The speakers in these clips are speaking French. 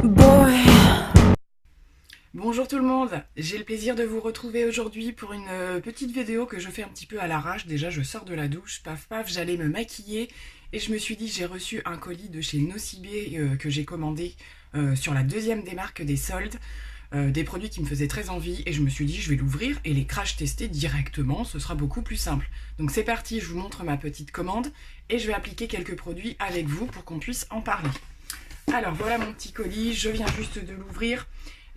Boy. Bonjour tout le monde, j'ai le plaisir de vous retrouver aujourd'hui pour une petite vidéo que je fais un petit peu à l'arrache. Déjà je sors de la douche, paf paf, j'allais me maquiller et je me suis dit j'ai reçu un colis de chez Nocibé que j'ai commandé sur la deuxième démarque des soldes, des produits qui me faisaient très envie et je me suis dit je vais l'ouvrir et les crash tester directement, ce sera beaucoup plus simple. Donc c'est parti, je vous montre ma petite commande et je vais appliquer quelques produits avec vous pour qu'on puisse en parler. Alors voilà mon petit colis, je viens juste de l'ouvrir.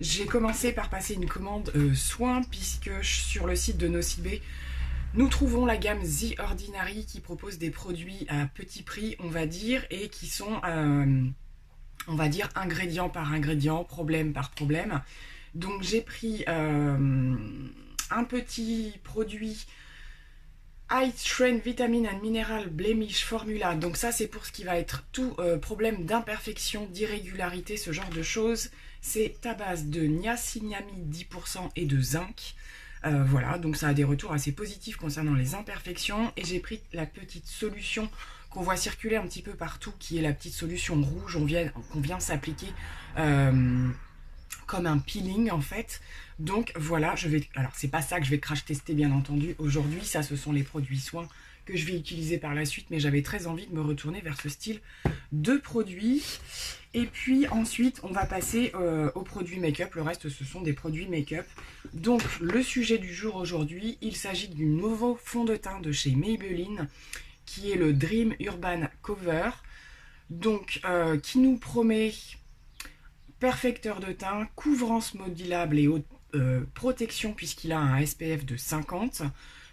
J'ai commencé par passer une commande soin puisque sur le site de Nocibé, nous trouvons la gamme The Ordinary qui propose des produits à petit prix, on va dire, et qui sont, on va dire, ingrédient par ingrédient, problème par problème. Donc j'ai pris un petit produit Eye Strain Vitamin and Mineral Blemish Formula. Donc ça c'est pour ce qui va être tout problème d'imperfection, d'irrégularité, ce genre de choses. C'est à base de niacinamide 10% et de zinc. Voilà, donc ça a des retours assez positifs concernant les imperfections. Et j'ai pris la petite solution qu'on voit circuler un petit peu partout, qui est la petite solution rouge qu'on vient s'appliquer comme un peeling en fait. Donc voilà, alors c'est pas ça que je vais crash tester bien entendu aujourd'hui, ça ce sont les produits soins que je vais utiliser par la suite, mais j'avais très envie de me retourner vers ce style de produits. Et puis ensuite on va passer aux produits make-up, le reste ce sont des produits make-up. Donc le sujet du jour aujourd'hui, il s'agit du nouveau fond de teint de chez Maybelline qui est le Dream Urban Cover, donc qui nous promet perfecteur de teint, couvrance modulable et haute protection puisqu'il a un SPF de 50.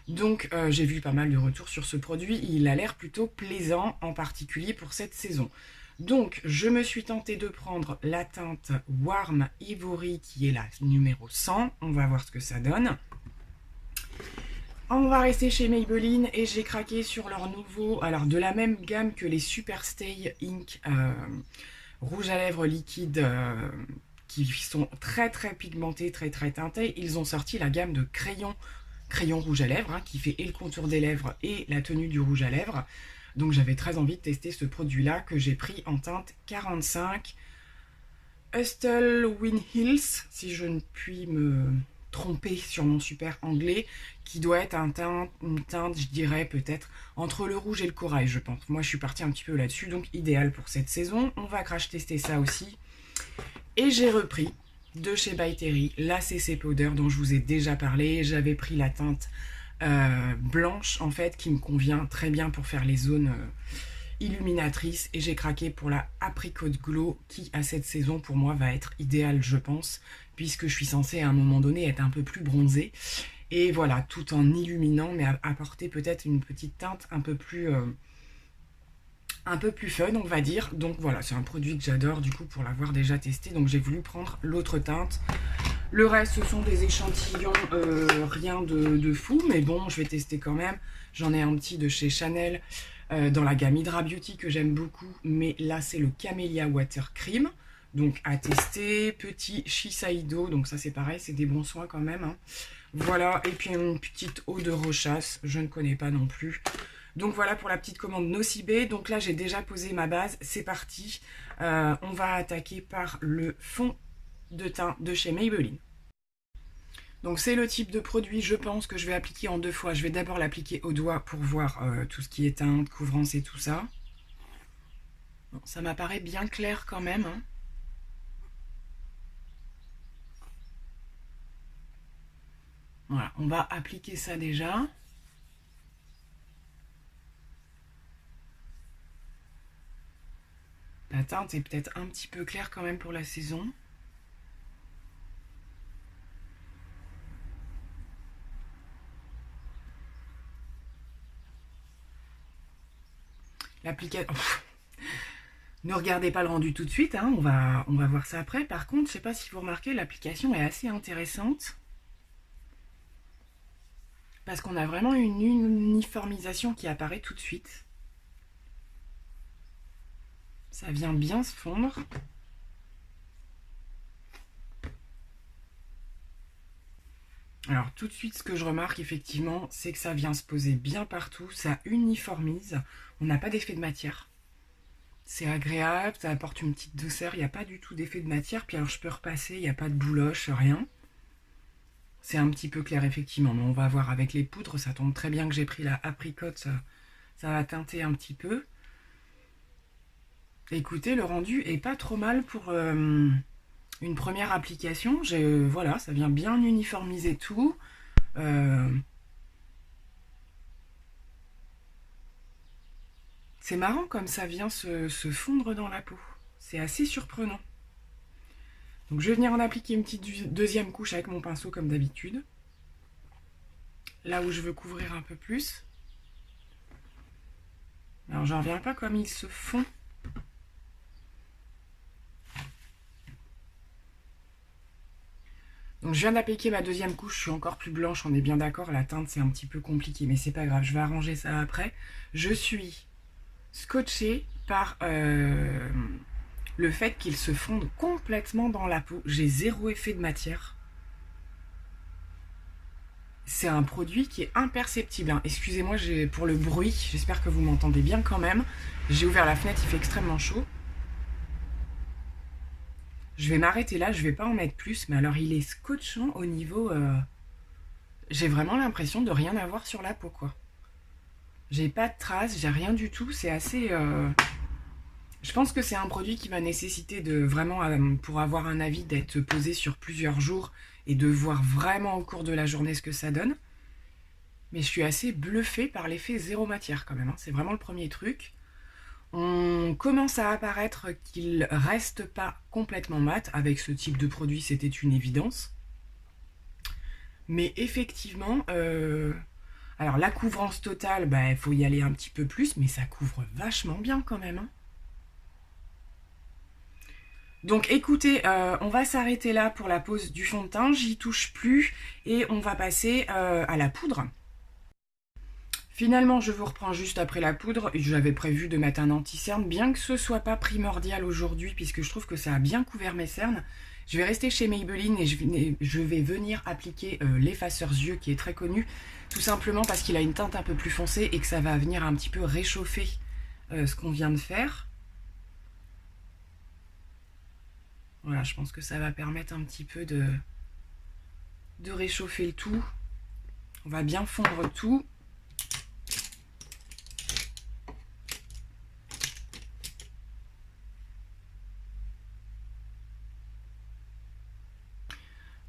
Donc j'ai vu pas mal de retours sur ce produit, il a l'air plutôt plaisant, en particulier pour cette saison. Donc je me suis tentée de prendre la teinte Warm Ivory qui est la numéro 100, on va voir ce que ça donne. On va rester chez Maybelline et j'ai craqué sur leur nouveau, alors de la même gamme que les Superstay Ink rouge à lèvres liquide qui sont très pigmentés, très teintés. Ils ont sorti la gamme de crayon rouge à lèvres qui fait et le contour des lèvres et la tenue du rouge à lèvres. Donc j'avais très envie de tester ce produit là que j'ai pris en teinte 45 Hustle Win Hills, si je ne puis me tromper sur mon super anglais, qui doit être une teinte, je dirais peut-être entre le rouge et le corail, je pense. Moi je suis partie un petit peu là-dessus, donc idéal pour cette saison. On va crash tester ça aussi. Et j'ai repris de chez By Terry la CC Powder dont je vous ai déjà parlé. J'avais pris la teinte blanche en fait qui me convient très bien pour faire les zones illuminatrices, et j'ai craqué pour la Apricot Glow qui à cette saison pour moi va être idéale je pense, puisque je suis censée à un moment donné être un peu plus bronzée, et voilà, tout en illuminant mais apporter peut-être une petite teinte un peu plus fun on va dire. Donc voilà, c'est un produit que j'adore du coup pour l'avoir déjà testé, donc j'ai voulu prendre l'autre teinte. Le reste ce sont des échantillons, rien de fou, mais bon je vais tester quand même. J'en ai un petit de chez Chanel dans la gamme Hydra Beauty que j'aime beaucoup, mais là c'est le Camellia Water Cream, donc à tester. Petit Shiseido, donc ça c'est pareil, c'est des bons soins quand même hein. Voilà, et puis une petite eau de Rochas, je ne connais pas non plus. Donc voilà pour la petite commande Nocibé. Donc là j'ai déjà posé ma base, c'est parti. On va attaquer par le fond de teint de chez Maybelline. Donc c'est le type de produit, je pense, que je vais appliquer en deux fois. Je vais d'abord l'appliquer au doigt pour voir tout ce qui est teinte, couvrance et tout ça. Bon, ça m'apparaît bien clair quand même hein. Voilà, on va appliquer ça déjà. La teinte est peut-être un petit peu claire quand même pour la saison. L'application... Ne regardez pas le rendu tout de suite, hein, on va voir ça après. Par contre, je ne sais pas si vous remarquez, l'application est assez intéressante. Parce qu'on a vraiment une uniformisation qui apparaît tout de suite. Ça vient bien se fondre. Alors tout de suite ce que je remarque effectivement, c'est que ça vient se poser bien partout, ça uniformise, on n'a pas d'effet de matière. C'est agréable, ça apporte une petite douceur, il n'y a pas du tout d'effet de matière. Puis alors je peux repasser, il n'y a pas de bouloche, rien. C'est un petit peu clair effectivement, mais on va voir avec les poudres, ça tombe très bien que j'ai pris la apricote, ça va teinter un petit peu. Écoutez, le rendu est pas trop mal pour une première application. Voilà, ça vient bien uniformiser tout. C'est marrant comme ça vient se fondre dans la peau. C'est assez surprenant. Donc je vais venir en appliquer une petite deuxième couche avec mon pinceau comme d'habitude. Là où je veux couvrir un peu plus. Alors j'en reviens pas comme ils se font. Donc je viens d'appliquer ma deuxième couche, je suis encore plus blanche, on est bien d'accord, la teinte c'est un petit peu compliqué, mais c'est pas grave, je vais arranger ça après. Je suis scotchée par le fait qu'il se fonde complètement dans la peau. J'ai zéro effet de matière. C'est un produit qui est imperceptible, hein. Excusez-moi pour le bruit, j'espère que vous m'entendez bien quand même. J'ai ouvert la fenêtre, il fait extrêmement chaud. Je vais m'arrêter là, je vais pas en mettre plus, mais alors il est scotchant au niveau... J'ai vraiment l'impression de rien avoir sur la peau, quoi. J'ai pas de traces, j'ai rien du tout, c'est assez... Je pense que c'est un produit qui va nécessiter de vraiment, pour avoir un avis, d'être posé sur plusieurs jours et de voir vraiment au cours de la journée ce que ça donne. Mais je suis assez bluffée par l'effet zéro matière quand même, hein. C'est vraiment le premier truc. On commence à apparaître qu'il reste pas complètement mat. Avec ce type de produit, c'était une évidence. Mais effectivement, alors la couvrance totale, il faut y aller un petit peu plus, mais ça couvre vachement bien quand même, hein. Donc écoutez, on va s'arrêter là pour la pose du fond de teint, j'y touche plus et on va passer à la poudre. Finalement, je vous reprends juste après la poudre. J'avais prévu de mettre un anti-cerne, bien que ce soit pas primordial aujourd'hui, puisque je trouve que ça a bien couvert mes cernes. Je vais rester chez Maybelline et je vais venir appliquer l'effaceur yeux qui est très connu, tout simplement parce qu'il a une teinte un peu plus foncée et que ça va venir un petit peu réchauffer ce qu'on vient de faire. Voilà, je pense que ça va permettre un petit peu de réchauffer le tout. On va bien fondre tout.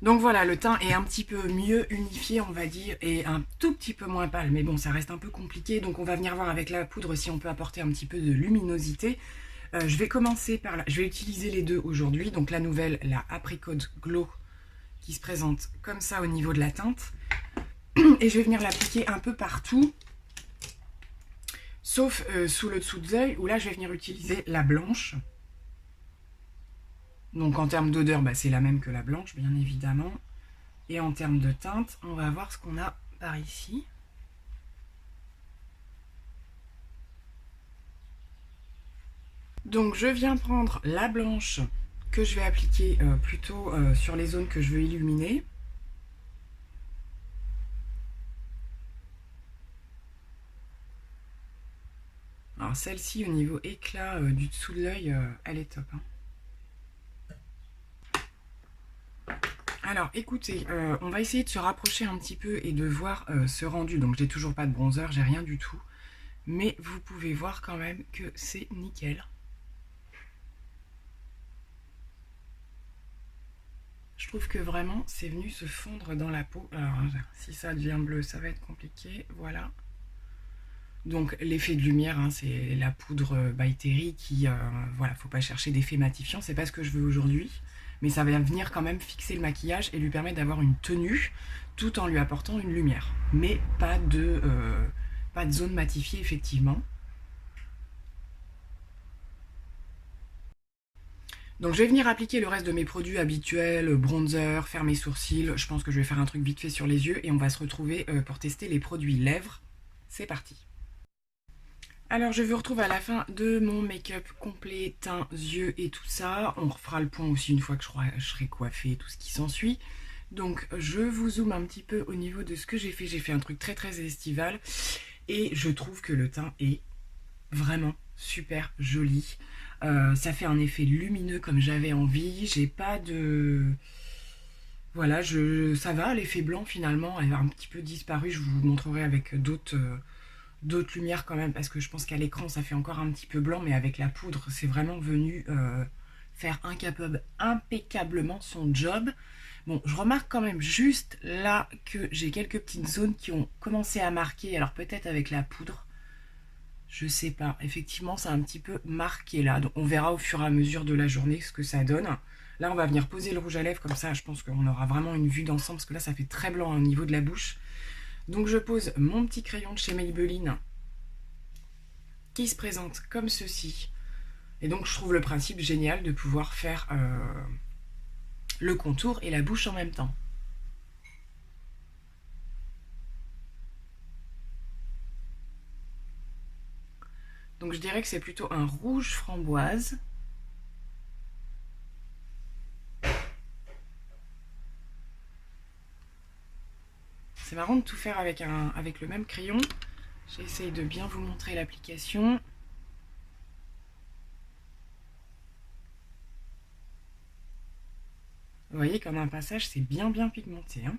Donc voilà, le teint est un petit peu mieux unifié, on va dire, et un tout petit peu moins pâle. Mais bon, ça reste un peu compliqué, donc on va venir voir avec la poudre si on peut apporter un petit peu de luminosité. Je vais commencer par là. Je vais utiliser les deux aujourd'hui. Donc la nouvelle, la Apricot Glow, qui se présente comme ça au niveau de la teinte. Et je vais venir l'appliquer un peu partout, sauf sous le dessous de l'œil, où là je vais venir utiliser la blanche. Donc en termes d'odeur, c'est la même que la blanche, bien évidemment. Et en termes de teinte, on va voir ce qu'on a par ici. Donc je viens prendre la blanche que je vais appliquer plutôt sur les zones que je veux illuminer. Alors celle-ci, au niveau éclat du dessous de l'œil, elle est top, hein. Alors écoutez, on va essayer de se rapprocher un petit peu et de voir ce rendu. Donc j'ai toujours pas de bronzer, j'ai rien du tout. Mais vous pouvez voir quand même que c'est nickel. Je trouve que vraiment c'est venu se fondre dans la peau. Alors si ça devient bleu, ça va être compliqué. Voilà. Donc l'effet de lumière, hein, c'est la poudre by Terry qui, voilà, faut pas chercher d'effet matifiant, c'est pas ce que je veux aujourd'hui. Mais ça va venir quand même fixer le maquillage et lui permettre d'avoir une tenue tout en lui apportant une lumière. Mais pas de zone matifiée effectivement. Donc je vais venir appliquer le reste de mes produits habituels, bronzer, faire mes sourcils. Je pense que je vais faire un truc vite fait sur les yeux et on va se retrouver pour tester les produits lèvres. C'est parti. Alors je vous retrouve à la fin de mon make-up complet, teint, yeux et tout ça. On refera le point aussi une fois que je serai coiffée et tout ce qui s'ensuit. Donc je vous zoome un petit peu au niveau de ce que j'ai fait. J'ai fait un truc très très estival et je trouve que le teint est vraiment super joli. Ça fait un effet lumineux comme j'avais envie. J'ai pas de... Voilà, ça va, l'effet blanc finalement, elle a un petit peu disparu. Je vous montrerai avec d'autres lumières quand même, parce que je pense qu'à l'écran ça fait encore un petit peu blanc, mais avec la poudre c'est vraiment venu faire impeccablement son job. Bon, je remarque quand même juste là que j'ai quelques petites zones qui ont commencé à marquer, alors peut-être avec la poudre, je sais pas. Effectivement, c'est un petit peu marqué là. Donc on verra au fur et à mesure de la journée ce que ça donne. Là, on va venir poser le rouge à lèvres, comme ça je pense qu'on aura vraiment une vue d'ensemble, parce que là ça fait très blanc au niveau de la bouche. Donc je pose mon petit crayon de chez Maybelline qui se présente comme ceci. Et donc je trouve le principe génial de pouvoir faire le contour et la bouche en même temps. Donc je dirais que c'est plutôt un rouge framboise. C'est marrant de tout faire avec le même crayon. J'essaye de bien vous montrer l'application. Vous voyez qu'en un passage, c'est bien pigmenté, hein.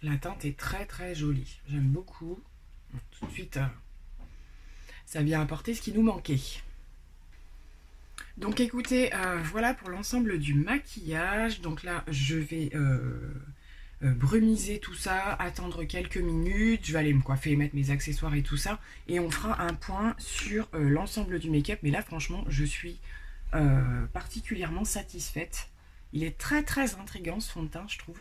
La teinte est très jolie. J'aime beaucoup. Tout de suite, ça vient apporter ce qui nous manquait. Donc écoutez, voilà pour l'ensemble du maquillage. Donc là, je vais brumiser tout ça, attendre quelques minutes. Je vais aller me coiffer, mettre mes accessoires et tout ça. Et on fera un point sur l'ensemble du make-up. Mais là, franchement, je suis particulièrement satisfaite. Il est très intriguant ce fond de teint, je trouve.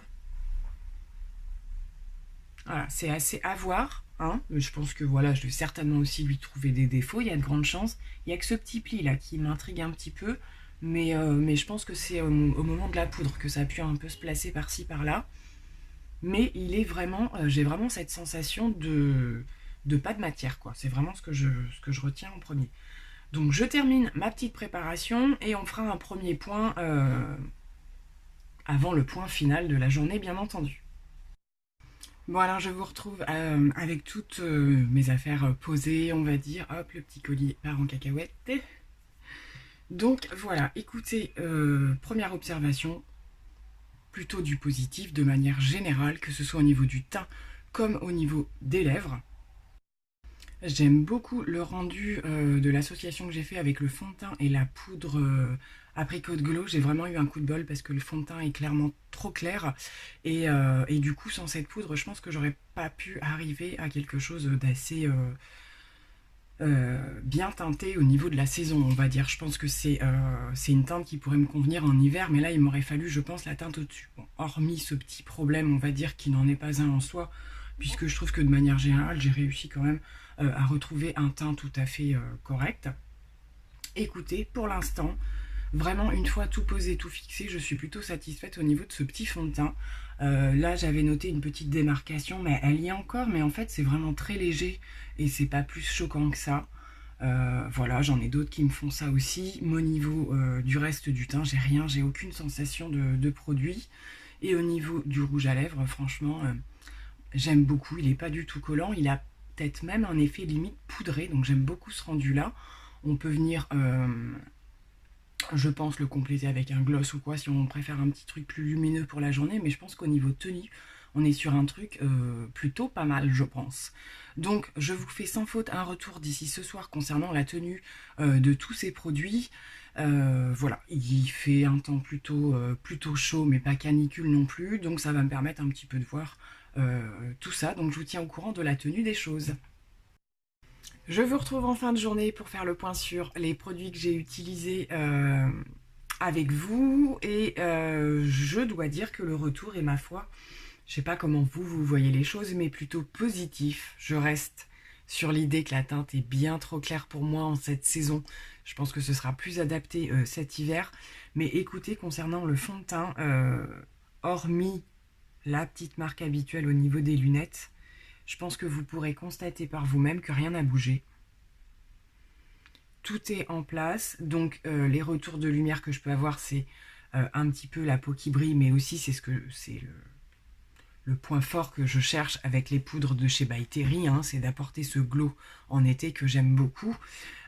Voilà, c'est assez à voir, hein. Je pense que voilà, je vais certainement aussi lui trouver des défauts, il y a de grandes chances. Il n'y a que ce petit pli là qui m'intrigue un petit peu, mais je pense que c'est au moment de la poudre que ça a pu un peu se placer par-ci par-là. Mais il est vraiment, j'ai vraiment cette sensation de pas de matière, quoi. C'est vraiment ce que je retiens en premier. Donc je termine ma petite préparation et on fera un premier point avant le point final de la journée, bien entendu. Bon, alors je vous retrouve avec toutes mes affaires posées, on va dire. Hop, le petit colis part en cacahuète. Donc voilà, écoutez, première observation, plutôt du positif de manière générale, que ce soit au niveau du teint comme au niveau des lèvres. J'aime beaucoup le rendu de l'association que j'ai fait avec le fond de teint et la poudre Apricot Glow. J'ai vraiment eu un coup de bol parce que le fond de teint est clairement trop clair. Et du coup, sans cette poudre, je pense que j'aurais pas pu arriver à quelque chose d'assez bien teinté au niveau de la saison, on va dire. Je pense que c'est une teinte qui pourrait me convenir en hiver, mais là, il m'aurait fallu, je pense, la teinte au-dessus. Bon, hormis ce petit problème, on va dire, qui n'en est pas un en soi, puisque je trouve que de manière générale, j'ai réussi quand même à retrouver un teint tout à fait correct. Écoutez, pour l'instant, vraiment une fois tout posé, tout fixé, je suis plutôt satisfaite au niveau de ce petit fond de teint. Là, j'avais noté une petite démarcation, mais elle y est encore, mais en fait, c'est vraiment très léger et c'est pas plus choquant que ça. Voilà, j'en ai d'autres qui me font ça aussi. Mais au niveau du reste du teint, j'ai rien, j'ai aucune sensation de produit. Et au niveau du rouge à lèvres, franchement, j'aime beaucoup. Il n'est pas du tout collant, il a peut-être même un effet limite poudré, donc j'aime beaucoup ce rendu-là. On peut venir, je pense, le compléter avec un gloss ou quoi, si on préfère un petit truc plus lumineux pour la journée, mais je pense qu'au niveau tenue, on est sur un truc plutôt pas mal, je pense. Donc, je vous fais sans faute un retour d'ici ce soir concernant la tenue de tous ces produits. Voilà, il fait un temps plutôt chaud, mais pas canicule non plus, donc ça va me permettre un petit peu de voir tout ça. Donc, je vous tiens au courant de la tenue des choses. Je vous retrouve en fin de journée pour faire le point sur les produits que j'ai utilisés avec vous. Et je dois dire que le retour est, ma foi, je sais pas comment vous voyez les choses, mais plutôt positif. Je reste sur l'idée que la teinte est bien trop claire pour moi en cette saison. Je pense que ce sera plus adapté cet hiver. Mais écoutez, concernant le fond de teint, hormis la petite marque habituelle au niveau des lunettes, je pense que vous pourrez constater par vous-même que rien n'a bougé. Tout est en place, donc les retours de lumière que je peux avoir, c'est un petit peu la peau qui brille, mais aussi c'est le point fort que je cherche avec les poudres de chez By Terry, hein, c'est d'apporter ce glow en été que j'aime beaucoup.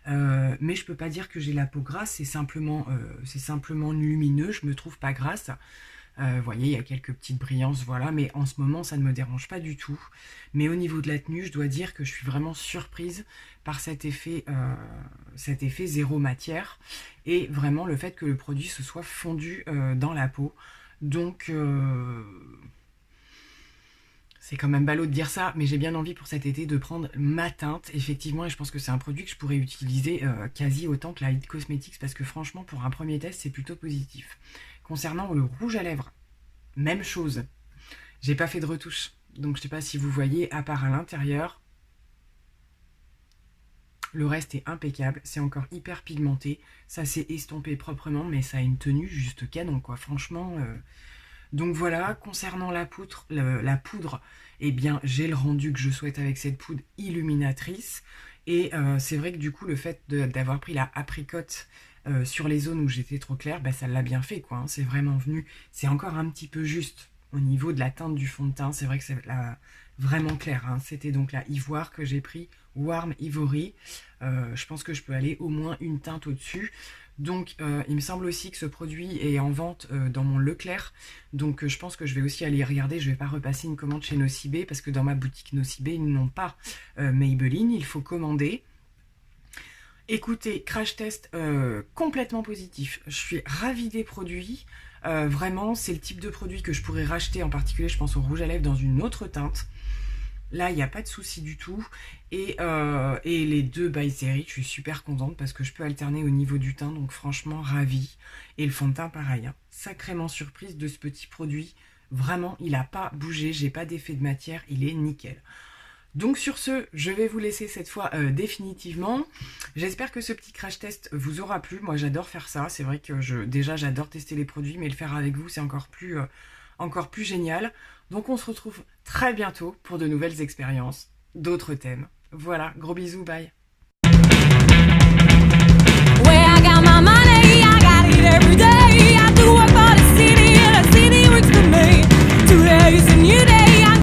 Mais je peux pas dire que j'ai la peau grasse, c'est simplement lumineux, je me trouve pas grasse. Vous voyez, il y a quelques petites brillances, voilà, mais en ce moment, ça ne me dérange pas du tout. Mais au niveau de la tenue, je dois dire que je suis vraiment surprise par cet effet zéro matière et vraiment le fait que le produit se soit fondu dans la peau. Donc, c'est quand même ballot de dire ça, mais j'ai bien envie pour cet été de prendre ma teinte, effectivement, et je pense que c'est un produit que je pourrais utiliser quasi autant que la It Cosmetics, parce que franchement, pour un premier test, c'est plutôt positif. Concernant le rouge à lèvres, même chose. J'ai pas fait de retouche, donc je sais pas si vous voyez, à part à l'intérieur, le reste est impeccable, c'est encore hyper pigmenté, ça s'est estompé proprement, mais ça a une tenue juste canon, quoi, franchement... Donc voilà, concernant la poudre, eh bien j'ai le rendu que je souhaite avec cette poudre illuminatrice. Et c'est vrai que du coup le fait d'avoir pris la apricote sur les zones où j'étais trop claire, bah, ça l'a bien fait quoi, hein. C'est vraiment venu, c'est encore un petit peu juste au niveau de la teinte du fond de teint, c'est vrai que c'est vraiment clair, hein. C'était donc la ivoire que j'ai pris, Warm Ivory. Je pense que je peux aller au moins une teinte au-dessus. Donc il me semble aussi que ce produit est en vente dans mon Leclerc, donc je pense que je vais aussi aller regarder, je vais pas repasser une commande chez Nocibé, parce que dans ma boutique Nocibé, ils n'ont pas Maybelline, il faut commander. Écoutez, crash test complètement positif, je suis ravie des produits, vraiment c'est le type de produit que je pourrais racheter, en particulier je pense au rouge à lèvres dans une autre teinte. Là, il n'y a pas de souci du tout. Et les deux By Terry, je suis super contente parce que je peux alterner au niveau du teint. Donc franchement, ravie. Et le fond de teint, pareil, hein. Sacrément surprise de ce petit produit. Vraiment, il n'a pas bougé. J'ai pas d'effet de matière. Il est nickel. Donc sur ce, je vais vous laisser cette fois définitivement. J'espère que ce petit crash test vous aura plu. Moi, j'adore faire ça. C'est vrai que déjà, j'adore tester les produits. Mais le faire avec vous, c'est encore plus génial. Donc on se retrouve très bientôt pour de nouvelles expériences, d'autres thèmes. Voilà, gros bisous, bye.